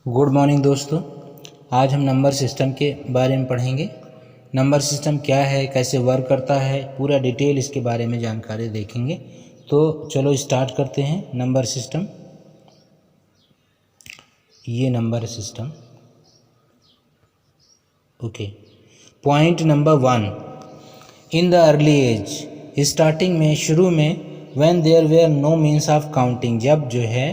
Good morning दोस्तों। आज हम नंबर सिस्टम के बारे में पढ़ेंगे। नंबर सिस्टम क्या है, कैसे वर्क करता है, पूरा डिटेल इसके बारे में जानकारी देखेंगे। तो चलो स्टार्ट करते हैं। नंबर सिस्टम, ये number system. Okay, point number 1, in the early age, starting में, शुरू में, when there were no means of counting, जब जो है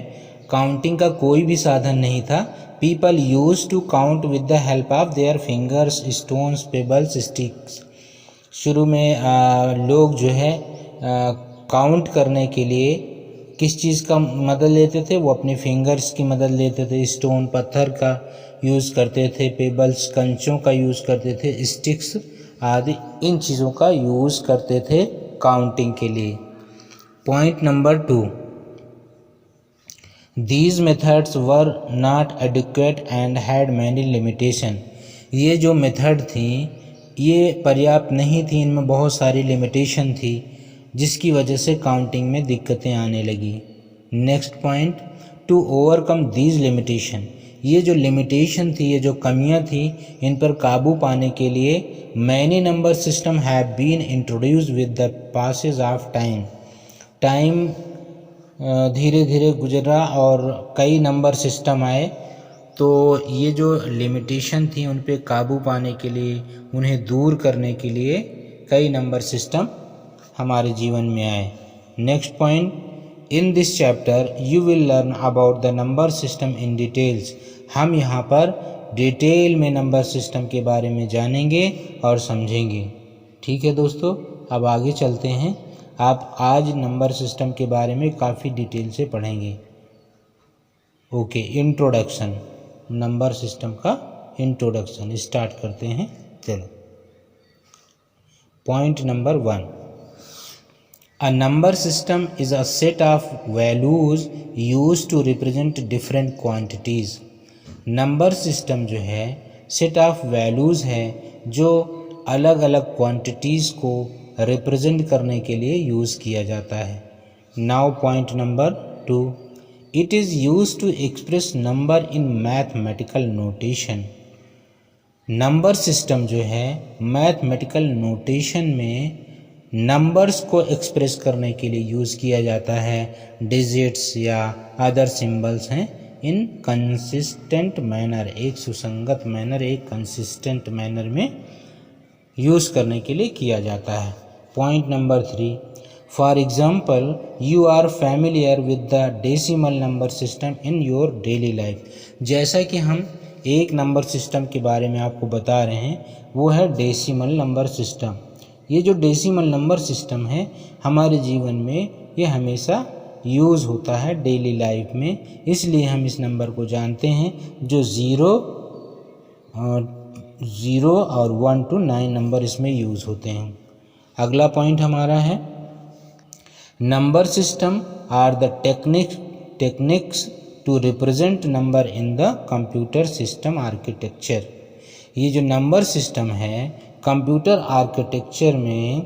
काउंटिंग का कोई भी साधन नहीं था, people use to count with the help of their fingers, stones, pebbles, sticks. शुरू में लोग जो है काउंट करने के लिए किस चीज़ का मदद लेते थे? वो अपने फिंगर्स की मदद लेते थे। स्टोन, पत्थर का यूज़ करते थे, पेबल्स, कंचों का यूज़ करते थे, स्टिक्स आदि इन चीज़ों का यूज़ करते थे काउंटिंग के लिए। Point number 2, These methods were not adequate and had many limitation। ये जो मेथड थी ये पर्याप्त नहीं थी, इनमें बहुत सारी लिमिटेशन थी, जिसकी वजह से काउंटिंग में दिक्कतें आने लगी। Next point, to overcome these limitation, ये जो लिमिटेशन थी, ये जो कमियां थी, इन पर काबू पाने के लिए many number system have been introduced with the passage of time धीरे धीरे गुजरा और कई नंबर सिस्टम आए। तो ये जो लिमिटेशन थी उन पे काबू पाने के लिए, उन्हें दूर करने के लिए कई नंबर सिस्टम हमारे जीवन में आए। Next point, in this chapter you will learn about the number system in details. हम यहाँ पर डिटेल में नंबर सिस्टम के बारे में जानेंगे और समझेंगे। ठीक है दोस्तों, अब आगे चलते हैं। आप आज नंबर सिस्टम के बारे में काफ़ी डिटेल से पढ़ेंगे। ओके, इंट्रोडक्शन, नंबर सिस्टम का इंट्रोडक्शन स्टार्ट करते हैं। चलो, point number 1, a number system is a set of values used to represent different quantities. Number system जो है सेट ऑफ वैल्यूज़ है जो अलग अलग क्वांटिटीज़ को रिप्रेजेंट करने के लिए यूज़ किया जाता है। Now point number 2, it is use to express number in mathematical notation. Number system जो है मैथमेटिकल नोटेशन में नंबर्स को एक्सप्रेस करने के लिए यूज़ किया जाता है। डिजिट्स या अदर सिंबल्स हैं इन कंसिस्टेंट मैनर, एक सुसंगत मैनर, एक कंसिस्टेंट मैनर में यूज़ करने के लिए किया जाता है। Point number 3, for example you are familiar with the decimal number system in your daily life. जैसा कि हम एक नंबर सिस्टम के बारे में आपको बता रहे हैं, वो है डेसिमल नंबर सिस्टम। ये जो डेसिमल नंबर सिस्टम है हमारे जीवन में ये हमेशा यूज़ होता है डेली लाइफ में, इसलिए हम इस नंबर को जानते हैं जो ज़ीरो और 1 to 9 नंबर इसमें यूज़ होते हैं। अगला पॉइंट हमारा है, number system are the techniques to represent number in the computer system architecture. ये जो नंबर सिस्टम है कंप्यूटर आर्किटेक्चर में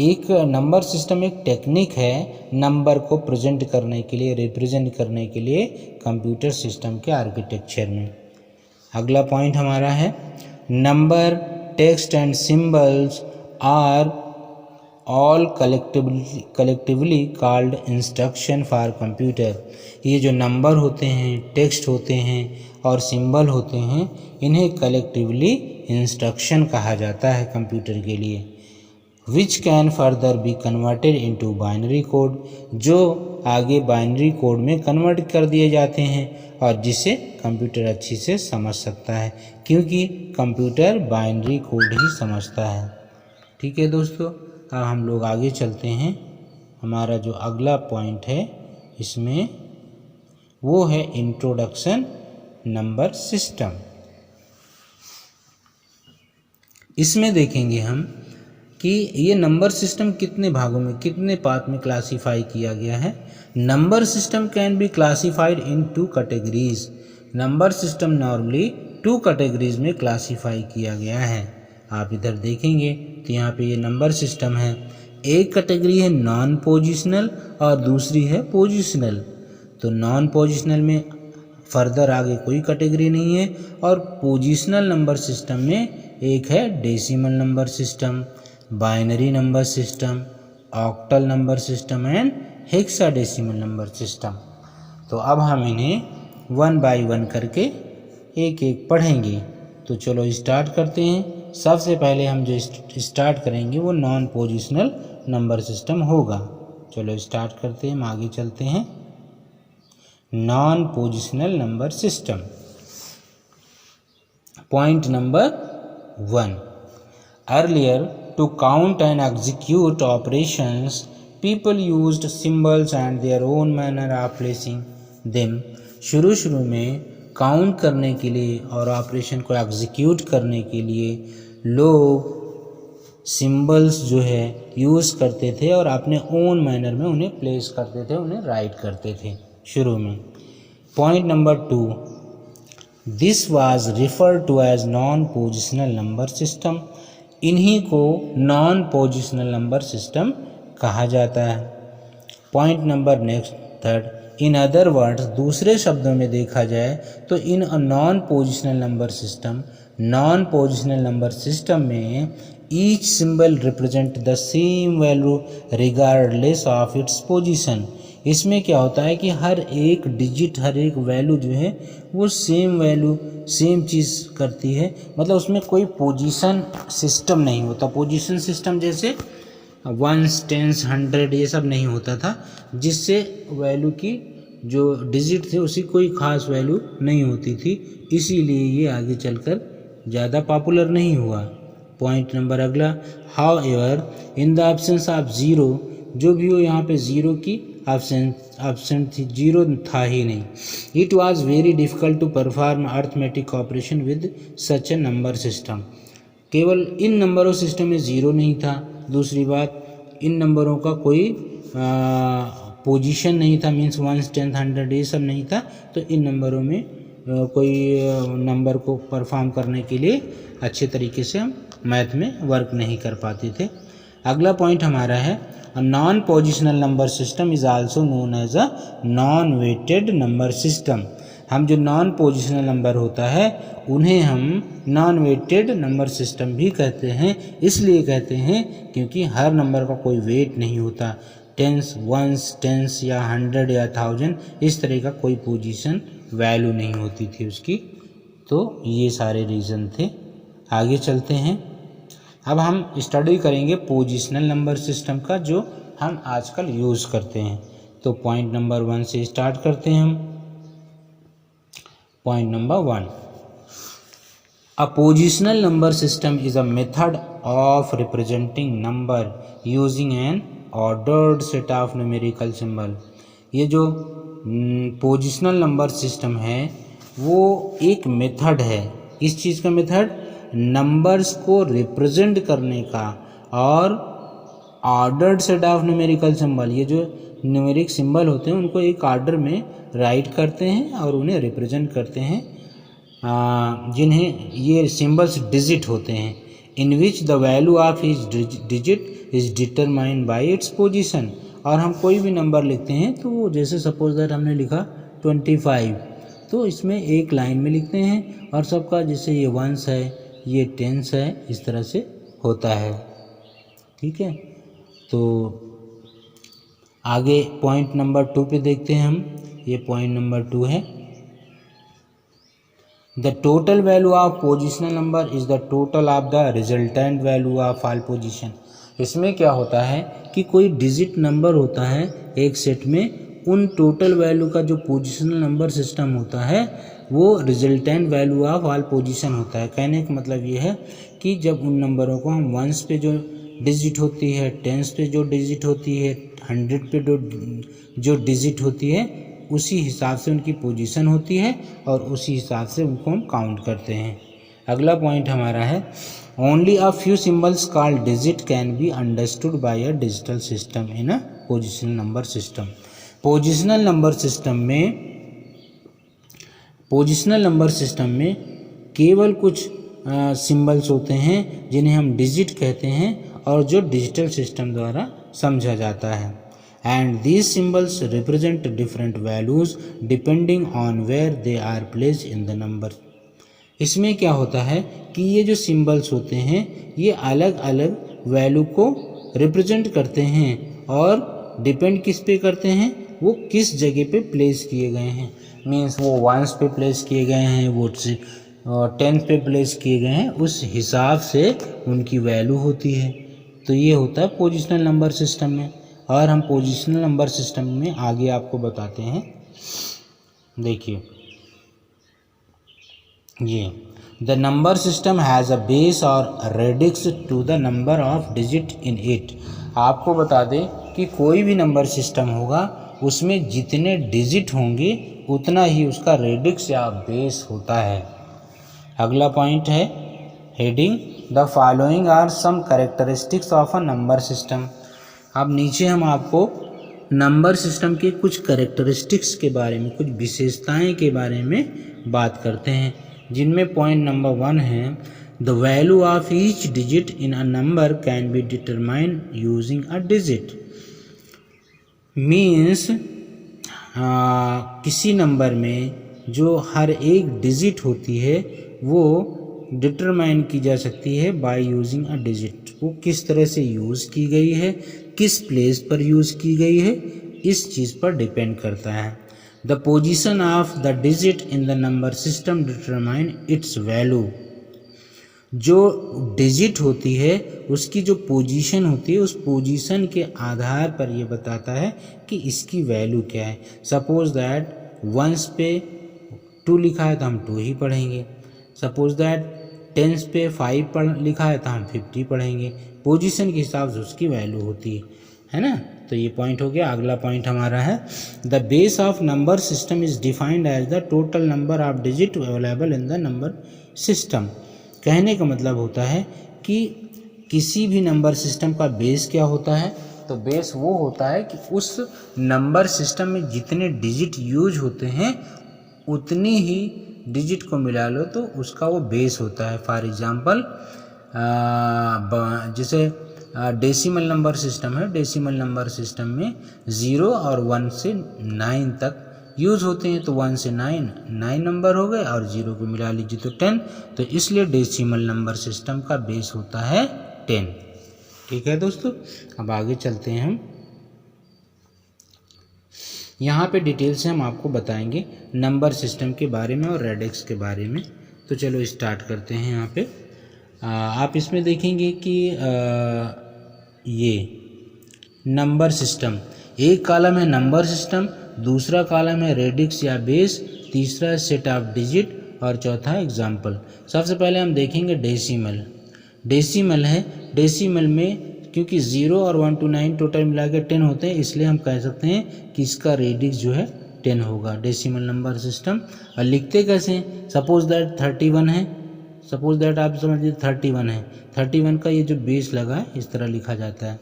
एक नंबर सिस्टम एक टेक्निक है नंबर को प्रेजेंट करने के लिए, रिप्रेजेंट करने के लिए कंप्यूटर सिस्टम के आर्किटेक्चर में। अगला पॉइंट हमारा है, number, text and symbols are all collectively called instruction for computer. ये जो नंबर होते हैं, टेक्स्ट होते हैं और सिंबल होते हैं, इन्हें कलेक्टिवली इंस्ट्रक्शन कहा जाता है कंप्यूटर के लिए। Which can further be converted into binary code, जो आगे बाइनरी कोड में कन्वर्ट कर दिए जाते हैं और जिसे कंप्यूटर अच्छी से समझ सकता है, क्योंकि कंप्यूटर बाइनरी कोड ही समझता है। ठीक है दोस्तों, अब हम लोग आगे चलते हैं। हमारा जो अगला पॉइंट है इसमें वो है इंट्रोडक्शन नंबर सिस्टम। इसमें देखेंगे हम कि ये नंबर सिस्टम कितने भागों में, कितने पार्ट में क्लासीफाई किया गया है। Number system can be classified in 2 categories. Number system normally 2 categories में क्लासीफाई किया गया है। आप इधर देखेंगे तो यहाँ पे ये नंबर सिस्टम है। एक कैटेगरी है नॉन पोजिशनल और दूसरी है पोजिशनल। तो नॉन पोजिशनल में फर्दर आगे कोई कैटेगरी नहीं है। और पोजिशनल नंबर सिस्टम में एक है decimal number system, binary number system, octal number system and hexadecimal number system. तो अब हम इन्हें 1 बाय 1 करके एक एक पढ़ेंगे। तो चलो स्टार्ट करते हैं। सबसे पहले हम जो स्टार्ट करेंगे वो नॉन पोजिशनल नंबर सिस्टम होगा। चलो स्टार्ट करते हैं, हम आगे चलते हैं। Non positional number system. Point number 1, earlier to count and execute operations people used symbols and their own manner of placing them। शुरू में काउंट करने के लिए और ऑपरेशन को एग्जीक्यूट करने के लिए लोग सिंबल्स जो है यूज़ करते थे और अपने ओन मैनर में उन्हें प्लेस करते थे, उन्हें राइट करते थे शुरू में। Point number 2, this was referred to as non positional number system. इन्हीं को नॉन पोजिशनल नंबर सिस्टम कहा जाता है। Point number next 3, in other words, दूसरे शब्दों में देखा जाए तो in a non positional number system, non positional number system में each symbol represent the same value regardless of its position. इसमें क्या होता है कि हर एक डिजिट, हर एक वैल्यू जो है वो सेम वैल्यू, सेम चीज़ करती है। मतलब उसमें कोई पोजीशन सिस्टम नहीं होता। पोजीशन सिस्टम जैसे 1s, 10s, 100 ये सब नहीं होता था, जिससे वैल्यू की जो डिजिट थे उसी कोई ख़ास वैल्यू नहीं होती थी, इसीलिए ये आगे चलकर ज़्यादा पॉपुलर नहीं हुआ। पॉइंट नंबर अगला, how ever in the absence of zero, जो भी हो यहाँ पे ज़ीरो की एब्सेंट थी, ज़ीरो था ही नहीं। It was very difficult to perform arithmetic operation with such a number system. केवल इन नंबरों सिस्टम में ज़ीरो नहीं था। दूसरी बात, इन नंबरों का कोई पोजीशन नहीं था, मीन्स 1s, 10s, 100 ये सब नहीं था। तो इन नंबरों में कोई नंबर को परफॉर्म करने के लिए अच्छे तरीके से हम मैथ में वर्क नहीं कर पाते थे। अगला पॉइंट हमारा है, non positional number system is also known as a non weighted number system. हम जो नॉन पोजिशनल नंबर होता है उन्हें हम नॉन वेटेड नंबर सिस्टम भी कहते हैं। इसलिए कहते हैं क्योंकि हर नंबर का कोई वेट नहीं होता। 10s, 1s, 10s या 100 या 1000 इस तरह का कोई पोजीशन वैल्यू नहीं होती थी उसकी। तो ये सारे रीज़न थे। आगे चलते हैं। अब हम स्टडी करेंगे पोजिशनल नंबर सिस्टम का जो हम आजकल यूज़ करते हैं। तो पॉइंट नंबर 1 से स्टार्ट करते हैं हम। Point number 1, a positional number system is a method of representing number using an ordered set of numerical symbol। ये जो पोजिशनल नंबर सिस्टम है वो एक मेथड है। इस चीज़ का मेथड, नंबर्स को रिप्रेजेंट करने का, और ordered set of numerical symbol, ये जो न्यूमेरिक सिंबल होते हैं उनको एक ऑर्डर में राइट करते हैं और उन्हें रिप्रेजेंट करते हैं, जिन्हें ये सिंबल्स डिजिट होते हैं। In which the value of each digit is determined by its position. और हम कोई भी नंबर लिखते हैं तो जैसे सपोज दैट हमने लिखा 25, तो इसमें एक लाइन में लिखते हैं और सबका जैसे ये 1s है, ये 10s है, इस तरह से होता है। ठीक है, तो आगे पॉइंट नंबर 2 पे देखते हैं हम। ये पॉइंट नंबर 2 है, the total value of positional number is the total of the resultant value of all position. इसमें क्या होता है कि कोई डिजिट नंबर होता है एक सेट में, उन टोटल वैल्यू का जो पोजिशनल नंबर सिस्टम होता है वो resultant value of all position होता है। कहने का मतलब ये है कि जब उन नंबरों को हम 1s पे जो डिजिट होती है, 10s पे जो डिजिट होती है, 100 पे जो डिजिट होती है, उसी हिसाब से उनकी पोजीशन होती है और उसी हिसाब से उनको हम काउंट करते हैं। अगला पॉइंट हमारा है, only a few symbols called digit can be understood by a digital system in a positional number system. Positional number system में केवल कुछ सिंबल्स होते हैं जिन्हें हम डिजिट कहते हैं और जो डिजिटल सिस्टम द्वारा समझा जाता है। and these symbols represent different values depending on where they are placed in the number. इसमें क्या होता है कि ये जो सिंबल्स होते हैं ये अलग अलग वैल्यू को रिप्रेजेंट करते हैं और डिपेंड किस पे करते हैं, वो किस जगह पे प्लेस किए गए हैं. मीन्स वो वंस पे प्लेस किए गए हैं, वो टेंथ पे प्लेस किए गए हैं, उस हिसाब से उनकी वैल्यू होती है. तो ये होता है पोजिशनल नंबर सिस्टम में. और हम पोजिशनल नंबर सिस्टम में आगे आपको बताते हैं. देखिए ये the number system has a base और radix to the number of digit in it. आपको बता दें कि कोई भी नंबर सिस्टम होगा उसमें जितने डिजिट होंगे उतना ही उसका रेडिक्स या बेस होता है. अगला पॉइंट है heading the following are some characteristics of a number system. अब नीचे हम आपको नंबर सिस्टम के कुछ कैरेक्टरिस्टिक्स के बारे में, कुछ विशेषताएं के बारे में बात करते हैं, जिनमें पॉइंट नंबर 1 है the value of each digit in a number can be determined using a digit. Means किसी नंबर में जो हर एक डिजिट होती है वो डिटरमाइन की जा सकती है बाय यूजिंग अ डिजिट. वो किस तरह से यूज़ की गई है, किस प्लेस पर यूज़ की गई है, इस चीज़ पर डिपेंड करता है. The position of the digit in the number system determine its value. जो डिजिट होती है उसकी जो पोजीशन होती है उस पोजीशन के आधार पर ये बताता है कि इसकी वैल्यू क्या है. सपोज दैट वंस पे 2 लिखा है तो हम 2 ही पढ़ेंगे. सपोज दैट टेंस पे 5 लिखा है तो हम 50 पढ़ेंगे. पोजीशन के हिसाब से उसकी वैल्यू होती है ना. तो ये पॉइंट हो गया. अगला पॉइंट हमारा है the base of number system is defined as the total number of digit available in the number system. कहने का मतलब होता है कि किसी भी नंबर सिस्टम का बेस क्या होता है, तो बेस वो होता है कि उस नंबर सिस्टम में जितने डिजिट यूज होते हैं उतनी ही डिजिट को मिला लो तो उसका वो बेस होता है. फॉर एग्जांपल जैसे डेसिमल नंबर सिस्टम है, डेसिमल नंबर सिस्टम में 0 और 1 से 9 तक यूज़ होते हैं. तो 1 से 9 नंबर हो गए और 0 को मिला लीजिए तो 10. तो इसलिए डेसिमल नंबर सिस्टम का बेस होता है 10. ठीक है दोस्तों, अब आगे चलते हैं. हम यहाँ पे डिटेल से हम आपको बताएंगे नंबर सिस्टम के बारे में और रेडिक्स के बारे में. तो चलो स्टार्ट करते हैं. यहाँ पे आप इसमें देखेंगे कि ये नंबर सिस्टम, एक कॉलम है नंबर सिस्टम, दूसरा कॉलम है रेडिक्स या बेस, तीसरा सेट ऑफ डिजिट और चौथा एग्जाम्पल. सबसे पहले हम देखेंगे डेसिमल. डेसिमल है, डेसिमल में क्योंकि 0 और 1 to 9 टोटल मिला के 10 होते हैं, इसलिए हम कह सकते हैं कि इसका रेडिक्स जो है 10 होगा. Decimal number system. और लिखते कैसे हैं, सपोज दैट 31 है, सपोज दैट आप समझिए 31 है, 31 का ये जो बेस लगा है इस तरह लिखा जाता है.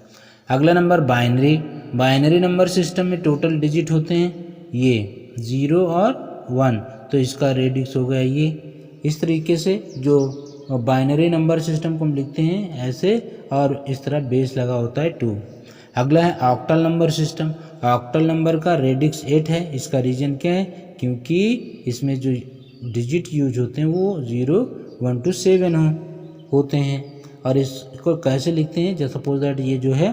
अगला number binary. Binary number system में टोटल डिजिट होते हैं ये 0 और 1, तो इसका रेडिक्स हो गया ये. इस तरीके से जो बाइनरी नंबर सिस्टम को हम लिखते हैं ऐसे, और इस तरह बेस लगा होता है 2. अगला है octal number system. Octal number का रेडिक्स 8 है. इसका रीजन क्या है, क्योंकि इसमें जो डिजिट यूज होते हैं वो 0, 1 to 7 होते हैं. और इसको कैसे लिखते हैं, जैसे सपोज दैट ये जो है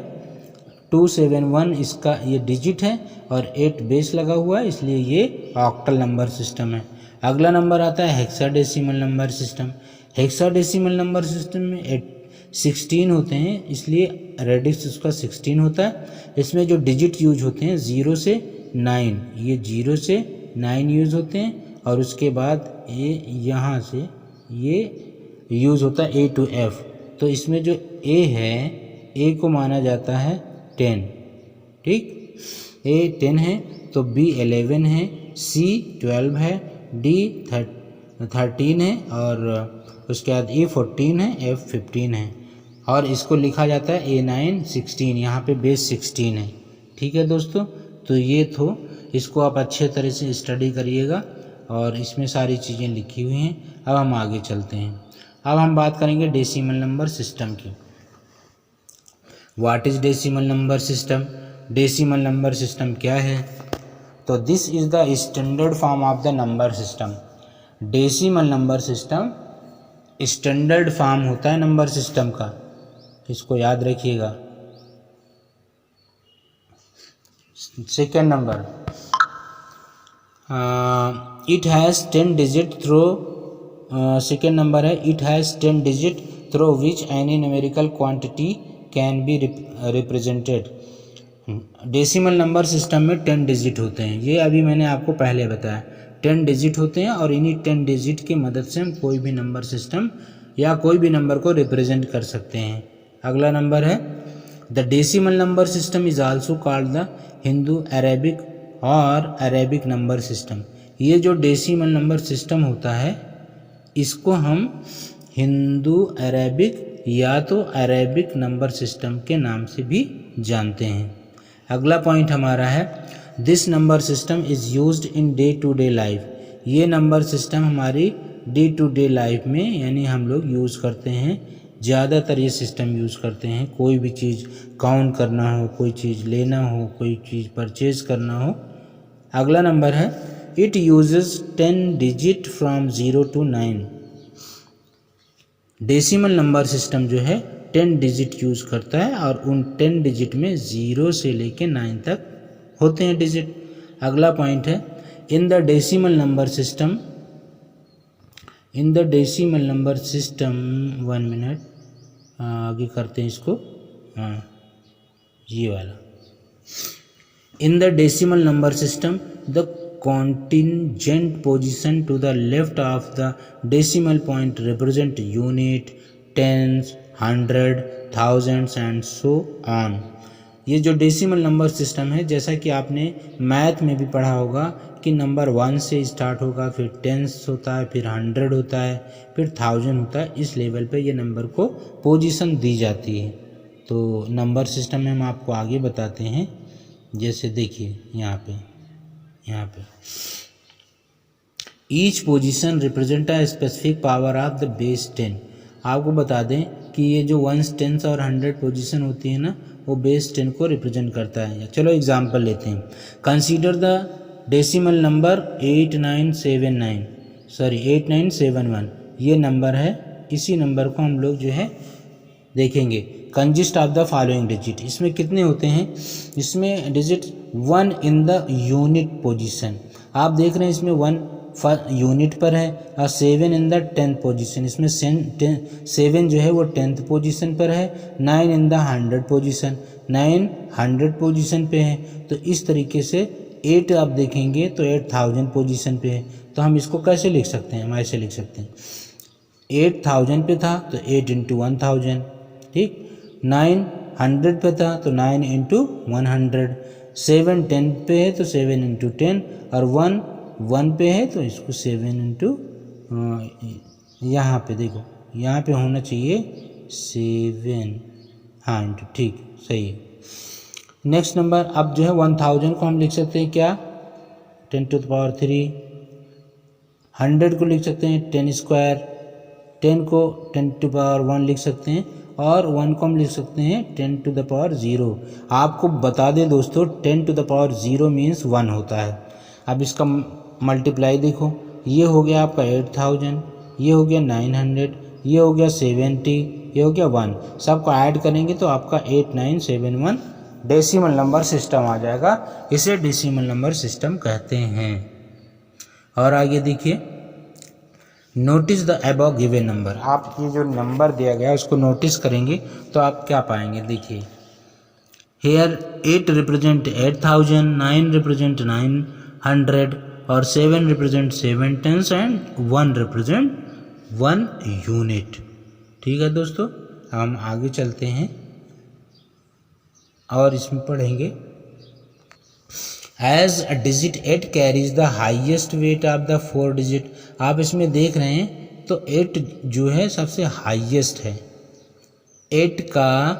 271 इसका ये डिजिट है और 8 बेस लगा हुआ है, इसलिए ये ऑक्टल नंबर सिस्टम है. अगला नंबर आता है hexadecimal number system. Hexadecimal number system में 16 होते हैं, इसलिए रेडिक्स उसका 16 होता है. इसमें जो डिजिट यूज होते हैं 0 से 9, ये 0 से 9 यूज होते हैं. और उसके बाद ये यहाँ से ये यूज होता है A to F. तो इसमें जो A है, A को माना जाता है 10. ठीक, A 10 है, तो B 11 है, C 12 है, D 13 है, और उसके बाद E 14 है, F 15 है. और इसको लिखा जाता है A9 16. यहाँ पे बेस 16 है. ठीक है दोस्तों, तो ये तो इसको आप अच्छे तरह से स्टडी करिएगा और इसमें सारी चीज़ें लिखी हुई हैं. अब हम आगे चलते हैं. अब हम बात करेंगे डेसिमल नंबर सिस्टम की. What is decimal number system? Decimal number system क्या है? तो this is the standard form of the number system. Decimal number system standard form होता है नंबर सिस्टम का, इसको याद रखिएगा। Second number, it has 10 digit through, second number है it has 10 digit through which any numerical quantity can be represented. Decimal number system में 10 digit होते हैं, ये अभी मैंने आपको पहले बताया। 10 डिजिट होते हैं और इन्हीं 10 डिजिट की मदद से हम कोई भी नंबर सिस्टम या कोई भी नंबर को रिप्रेजेंट कर सकते हैं। अगला नंबर है the decimal number system is also called the Hindu Arabic और अरेबिक नंबर सिस्टम। ये जो डेसिमल नंबर सिस्टम होता है इसको हम हिंदू अरेबिक या तो अरेबिक नंबर सिस्टम के नाम से भी जानते हैं। अगला पॉइंट हमारा है this number system is used in day to day life. ये नंबर सिस्टम हमारी डे टू डे लाइफ में यानी हम लोग यूज़ करते हैं, ज़्यादातर ये सिस्टम यूज़ करते हैं। कोई भी चीज़ काउंट करना हो, कोई चीज़ लेना हो, कोई चीज़ परचेज करना हो। अगला नंबर है it uses 10 digit from 0 to 9। Decimal number system जो है 10 डिजिट यूज़ करता है और उन 10 डिजिट में 0 से लेके 9 तक होते हैं डिजिट। अगला पॉइंट है in the decimal number system, in the decimal number system, 1 minute आगे करते हैं इसको, हाँ ये वाला। In the decimal number system the contingent position to the left of the decimal point represent unit, tens, hundred, thousands and so on। ये जो decimal number system है, जैसा कि आपने मैथ में भी पढ़ा होगा कि नंबर 1 से स्टार्ट होगा, फिर टेंस होता है, फिर 100 होता है, फिर 1000 होता है। इस लेवल पे ये नंबर को पोजीशन दी जाती है। तो नंबर सिस्टम में हम आपको आगे बताते हैं। जैसे देखिए यहाँ पे each position represent a specific power of the base 10। आपको बता दें कि ये जो 1s, 10s और 100 पोजीशन होती है ना, वो बेस 10 को रिप्रेजेंट करता है। चलो एग्जांपल लेते हैं। Consider the decimal number 8971। ये नंबर है, इसी नंबर को हम लोग जो है देखेंगे। Consist of the following digit, इसमें कितने होते हैं? इसमें digit 1 in the unit position. आप देख रहे हैं इसमें 1 यूनिट पर है और 7 इन द 10th पोजीशन। इसमें 7 जो है वो 10th पोजीशन पर है। 9 इन द 100 पोजीशन, 9 100 पोजीशन पे है। तो इस तरीके से 8 आप देखेंगे तो 8000 पोजीशन पे है। तो हम इसको कैसे लिख सकते हैं? हम ऐसे लिख सकते हैं 8000 पे था तो 8 × 1000, ठीक। 9 100 पे था तो 9 × 100। 7 10 पे है तो 7 × 10 और 1 1 पे है तो इसको 7 × यहाँ पे देखो, यहाँ पे होना चाहिए 7, हाँ इंटू, ठीक सही है। नेक्स्ट नंबर, अब जो है 1000 को हम लिख सकते हैं क्या? 10⁻3। 100 को लिख सकते हैं 10²। 10 को 10⁻1 लिख सकते हैं और 1 को हम लिख सकते हैं 10⁻0। आपको बता दें दोस्तों 10⁻0 मीन्स 1 होता है। अब इसका मल्टीप्लाई देखो, ये हो गया आपका 8000, ये हो गया 900, ये हो गया 70, ये हो गया 1। सबको ऐड करेंगे तो आपका 8971 डेसिमल नंबर सिस्टम आ जाएगा। इसे डेसिमल नंबर सिस्टम कहते हैं। और आगे देखिए, notice the above given number. आप ये जो नंबर दिया गया है उसको नोटिस करेंगे तो आप क्या पाएंगे? देखिए हेयर 8 रिप्रेजेंट 8000, 9 रिप्रेजेंट 900 और 7 represent 7 tens and 1 represent 1 unit. ठीक है दोस्तों, हम आगे चलते हैं और इसमें पढ़ेंगे as a digit 8 carries the highest weight of the 4 digit. आप इसमें देख रहे हैं तो 8 जो है सबसे हाईएस्ट है। 8 का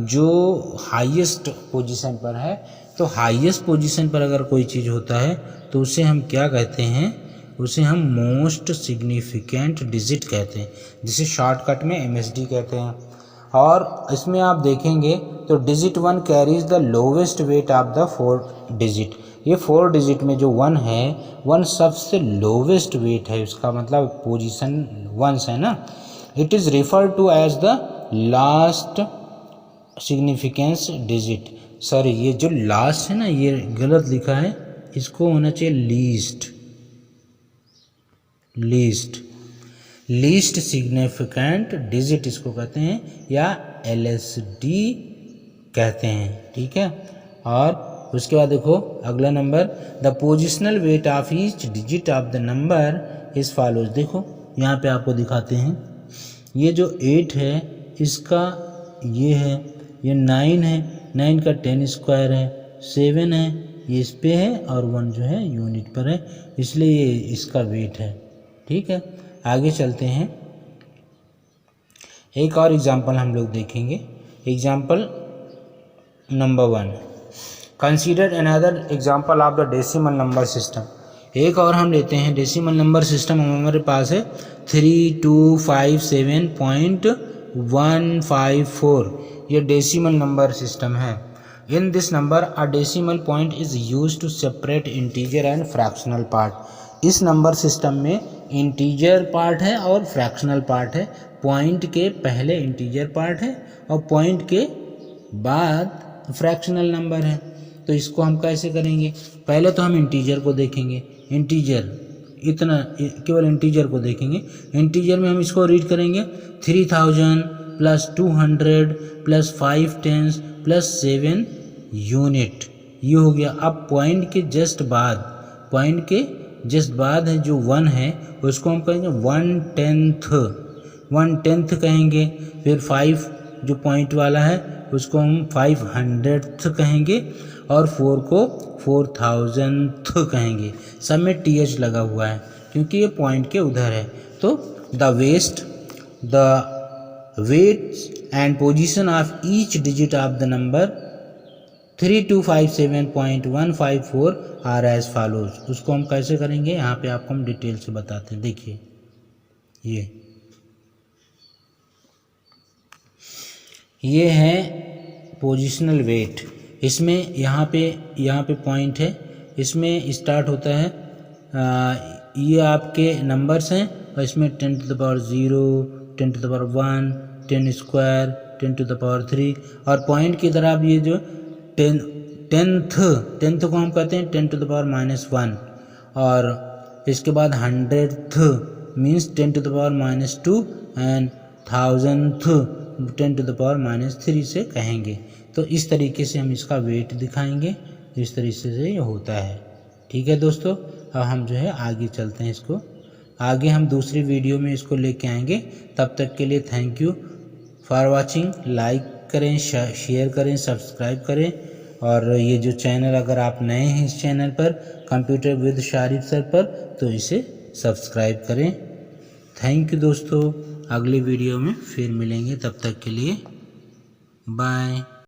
जो हाईएस्ट पोजीशन पर है, तो हाईएस्ट पोजीशन पर अगर कोई चीज़ होता है तो उसे हम क्या कहते हैं? उसे हम मोस्ट सिग्निफिकेंट डिजिट कहते हैं, जिसे शॉर्टकट में MSD कहते हैं। और इसमें आप देखेंगे तो digit 1 carries the lowest wait of the 4 digit. ये 4 डिजिट में जो 1 है 1 सबसे लोवेस्ट वेट है, उसका मतलब पोजीशन 1 है ना। It is refer to as the last significance digit. Sorry, ये जो लास्ट है ना ये गलत लिखा है, इसको होना चाहिए लीस्ट सिग्निफिकेंट डिजिट इसको कहते हैं, या LSD कहते हैं, ठीक है। और उसके बाद देखो अगला number, the positional weight of each digit of the number is follows. देखो यहाँ पे आपको दिखाते हैं, ये जो 8 है इसका ये है, ये 9 है, 9 का 10 स्क्वायर है, 7 है ये इस पे है, और 1 जो है यूनिट पर है, इसलिए ये इसका वेट है, ठीक है। आगे चलते हैं, एक और एग्जाम्पल हम लोग देखेंगे। Example number 1, consider another example of the decimal number system. एक और हम लेते हैं डेसिमल नंबर सिस्टम, हमारे पास है 3257.154, ये डेसिमल नंबर सिस्टम है। In this number a decimal point is use to separate integer and fractional part. इस नंबर सिस्टम में इंटीजर पार्ट है और फ्रैक्शनल पार्ट है। पॉइंट के पहले इंटीजर पार्ट है और पॉइंट के बाद फ्रैक्शनल नंबर है। तो इसको हम कैसे करेंगे, पहले तो हम इंटीजर को देखेंगे, इंटीजर इतना केवल इंटीजर को देखेंगे। इंटीजर में हम इसको रीड करेंगे 3000 plus 200 plus 5 tens plus 7 unit, ये हो गया। अब पॉइंट के जस्ट बाद है जो 1 है उसको हम कहेंगे 1/10 कहेंगे। फिर 5 जो पॉइंट वाला है उसको हम 500th कहेंगे, और 4 को 4000th कहेंगे। सब में TH लगा हुआ है क्योंकि ये पॉइंट के उधर है। तो the weights and position of each digit of the number 3257.154 are as follows. उसको हम कैसे करेंगे, यहाँ पे आपको हम डिटेल से बताते हैं। देखिए ये है पोजिशनल वेट। इसमें यहाँ पे पॉइंट है, इसमें स्टार्ट होता है, ये आपके नंबर्स हैं, और इसमें 10⁻0 10⁻1 10 स्क्वायर 10⁻3, और पॉइंट की तरह आप ये जो 10th को हम कहते हैं 10⁻−1, और इसके बाद 100th मीन्स 10⁻−2 एंड 1000th 10⁻−3 से कहेंगे। तो इस तरीके से हम इसका वेट दिखाएंगे, इस तरीके से ये होता है, ठीक है दोस्तों। अब हम जो है आगे चलते हैं, इसको आगे हम दूसरी वीडियो में इसको लेके आएंगे। तब तक के लिए thank you for watching. Like करें, शेयर करें, सब्सक्राइब करें, और ये जो चैनल अगर आप नए हैं इस चैनल पर कंप्यूटर विद शारिफ सर पर, तो इसे सब्सक्राइब करें। थैंक यू दोस्तों, अगले वीडियो में फिर मिलेंगे, तब तक के लिए बाय।